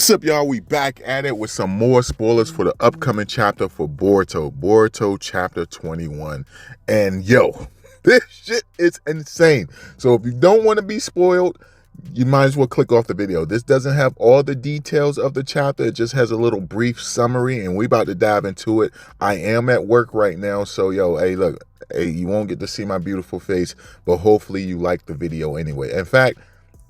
What's up, y'all? We back at it with some more spoilers for the upcoming chapter for Boruto chapter 21. And yo, this shit is insane. So if you don't want to be spoiled, you might as well click off the video. This doesn't have all the details of the chapter. It just has a little brief summary, and we about to dive into it. I am at work right now, so yo, hey, look, hey, you won't get to see my beautiful face, but hopefully you like the video anyway. In fact,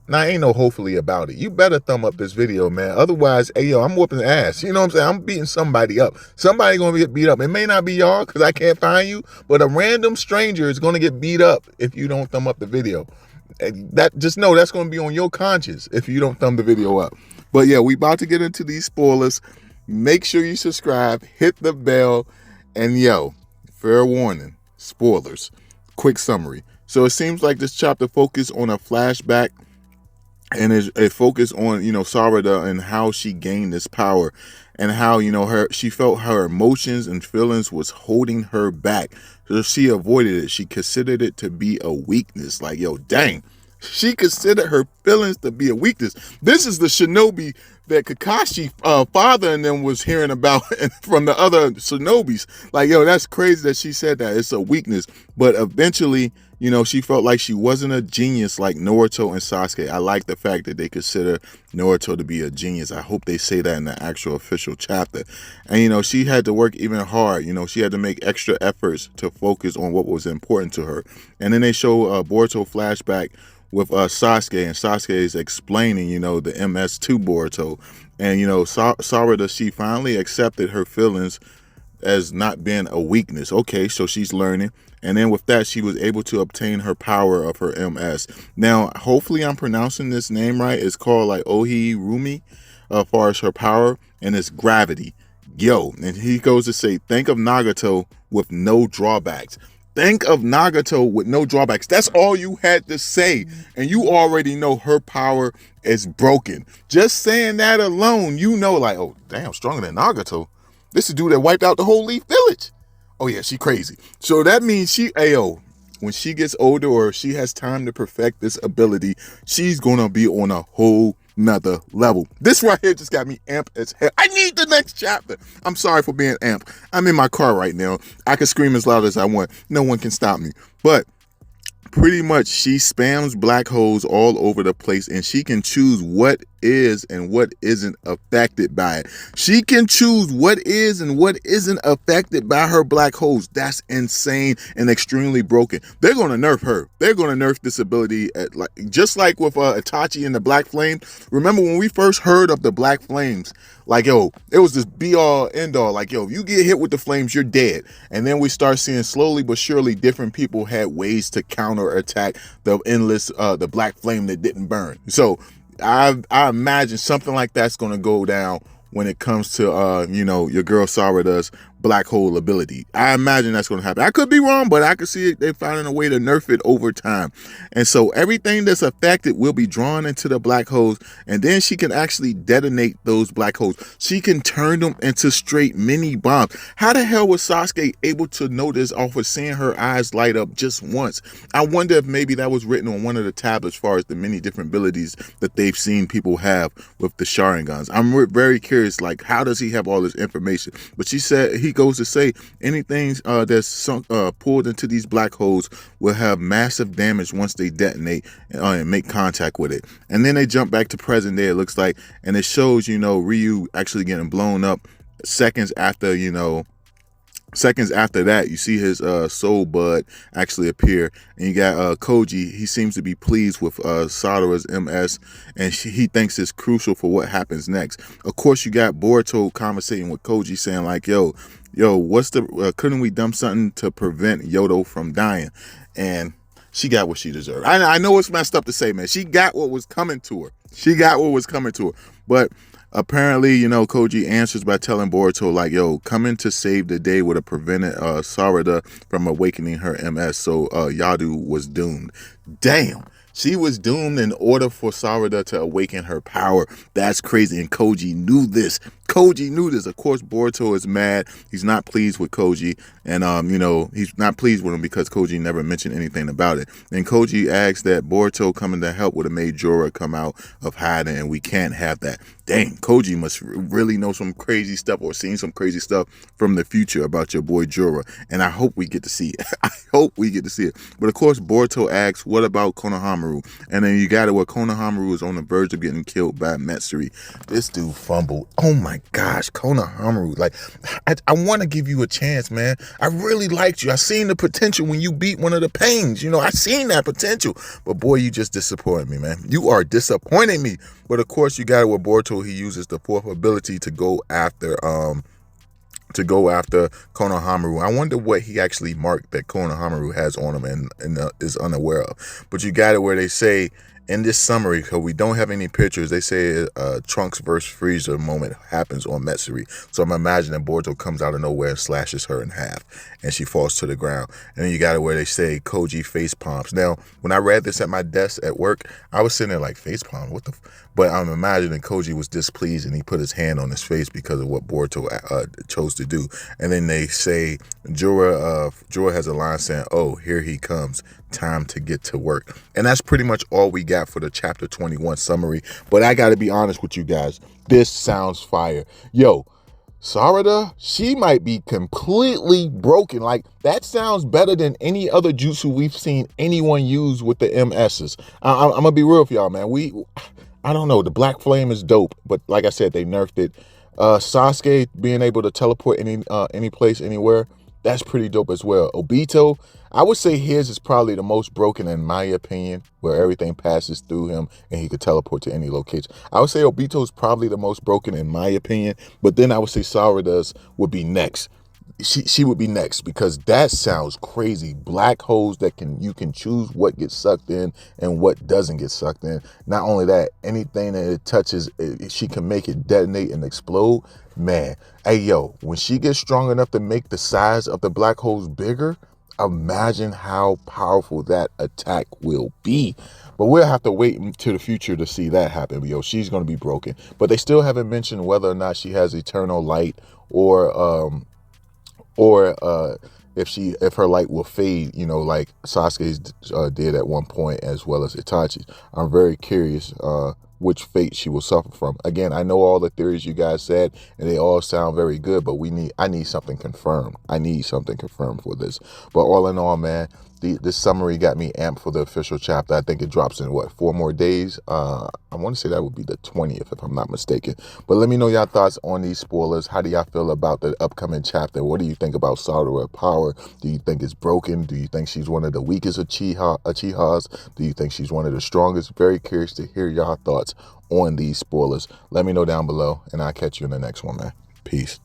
now, ain't no hopefully about it. You better thumb up this video, man. Otherwise, hey, yo, I'm whooping ass. You know what I'm saying? I'm beating somebody up. Somebody going to get beat up. It may not be y'all because I can't find you, but a random stranger is going to get beat up if you don't thumb up the video. And that, just know that's going to be on your conscience if you don't thumb the video up. But yeah, we about to get into these spoilers. Make sure you subscribe, hit the bell, and yo, fair warning, spoilers. Quick summary. So it seems like this chapter focused on a flashback, and it focused on, Sarada and how she gained this power, and how, she felt her emotions and feelings was holding her back. So she avoided it. She considered it to be a weakness. Like, yo, dang. She considered her feelings to be a weakness. This is the shinobi that Kakashi father and them was hearing about from the other shinobis. Like, yo, that's crazy that she said that. It's a weakness. But eventually, she felt like she wasn't a genius like Naruto and Sasuke. I like the fact that they consider Naruto to be a genius. I hope they say that in the actual official chapter. And, she had to work even hard. She had to make extra efforts to focus on what was important to her. And then they show Boruto flashback with Sasuke, and Sasuke is explaining, the MS to Boruto. And, Sarada, she finally accepted her feelings as not being a weakness. Okay, so she's learning. And then with that, she was able to obtain her power of her MS. Now, hopefully I'm pronouncing this name right. It's called like Ohi Rumi, as far as her power, and it's gravity. Yo, and he goes to say, think of Nagato with no drawbacks. Think of Nagato with no drawbacks. That's all you had to say. And you already know her power is broken. Just saying that alone, like, oh, damn, stronger than Nagato. This is the dude that wiped out the whole Leaf Village. Oh, yeah, she crazy. So that means when she gets older or she has time to perfect this ability, she's going to be on a whole nother level. This right here just got me amped as hell. I need the next chapter. I'm sorry for being amped. I'm in my car right now. I can scream as loud as I want. No one can stop me. But pretty much she spams black holes all over the place, and she can choose what is and what isn't affected by it. She can choose what is and what isn't affected by her black holes. That's insane and extremely broken. They're going to nerf her. They're going to nerf this ability just like with Itachi and the Black Flame. Remember when we first heard of the Black Flames? Like, yo, it was this be-all, end-all. Like, yo, if you get hit with the flames, you're dead. And then we start seeing slowly but surely different people had ways to counterattack the endless, the Black Flame that didn't burn. So I imagine something like that's going to go down when it comes to, your girl Sarada's black hole ability. I imagine that's going to happen. I could be wrong, but I could see it. They're finding a way to nerf it over time. And so everything that's affected will be drawn into the black holes, and then she can actually detonate those black holes. She can turn them into straight mini bombs. How the hell was Sasuke able to know this off of seeing her eyes light up just once? I wonder if maybe that was written on one of the tablets as far as the many different abilities that they've seen people have with the Sharingans. I'm very curious, like, how does he have all this information? But she said, he goes to say anything that's sunk, pulled into these black holes will have massive damage once they detonate and make contact with it. And then they jump back to present day, it looks like, and it shows, Ryu actually getting blown up seconds after, seconds after that. You see his soul bud actually appear, and you got Koji. He seems to be pleased with Sarada's MS, and he thinks it's crucial for what happens next. Of course, you got Boruto conversating with Koji, saying like, yo, what's the couldn't we dump something to prevent Yodo from dying? And she got what she deserved. I know it's messed up to say, man. She got what was coming to her. But apparently, Koji answers by telling Boruto, like, yo, coming to save the day would have prevented Sarada from awakening her MS, so Yadu was doomed. Damn. She was doomed in order for Sarada to awaken her power. That's crazy, and Koji knew this. Of course, Boruto is mad. He's not pleased with Koji, and he's not pleased with him because Koji never mentioned anything about it. And Koji asks that Boruto coming to help would have made Jorah come out of hiding, and we can't have that. dang, Koji must really know some crazy stuff or seen some crazy stuff from the future about your boy Jorah. And I hope we get to see it. I hope we get to see it. But of course, Boruto asks, what about Konohamaru? And then you got it where Konohamaru is on the verge of getting killed by Matsuri. This dude fumbled. Oh my gosh, Konohamaru. Like, I want to give you a chance, man. I really liked you. I seen the potential when you beat one of the Pains. You know, I seen that potential. But boy, you just disappointed me, man. You are disappointing me. But of course, you got it with Boruto. He uses the fourth ability to go after Konohamaru. I wonder what he actually marked that Konohamaru has on him and is unaware of. But you got it where they say in this summary, because we don't have any pictures, they say Trunks versus Frieza moment happens on Matsuri. So I'm imagining Boruto comes out of nowhere and slashes her in half, and she falls to the ground. And then you got it where they say Koji face palms. Now, when I read this at my desk at work, I was sitting there like, face palm? What the? But I'm imagining Koji was displeased and he put his hand on his face because of what Boruto chose to do. And then they say Jorah has a line saying, "Oh, here he comes. Time to get to work." And that's pretty much all we got for the chapter 21 summary. But I got to be honest with you guys. This sounds fire. Yo, Sarada, she might be completely broken. Like, that sounds better than any other jutsu we've seen anyone use with the MSs. I'm going to be real with y'all, man. I don't know. The Black Flame is dope. But like I said, they nerfed it. Sasuke being able to teleport any place, anywhere, that's pretty dope as well. Obito, I would say his is probably the most broken in my opinion, where everything passes through him and he could teleport to any location. I would say Obito's probably the most broken in my opinion, but then I would say Sarada's would be next. She would be next because that sounds crazy. Black holes that you can choose what gets sucked in and what doesn't get sucked in. Not only that, anything that it touches, she can make it detonate and explode. Man, hey yo, when she gets strong enough to make the size of the black holes bigger, imagine how powerful that attack will be. But we'll have to wait to the future to see that happen. Yo, she's going to be broken. But they still haven't mentioned whether or not she has eternal light or if her light will fade, you know, like Sasuke's did at one point, as well as Itachi's. I'm very curious which fate she will suffer from. Again, I know all the theories you guys said, and they all sound very good, but I need something confirmed. I need something confirmed for this. But all in all, man, this summary got me amped for the official chapter. I think it drops in, 4 more days? I want to say that would be the 20th, if I'm not mistaken. But let me know your thoughts on these spoilers. How do y'all feel about the upcoming chapter? What do you think about Sarada Power? Do you think it's broken? Do you think she's one of the weakest Uchihas? Do you think she's one of the strongest? Very curious to hear y'all thoughts on these spoilers. Let me know down below, and I'll catch you in the next one, man. Peace.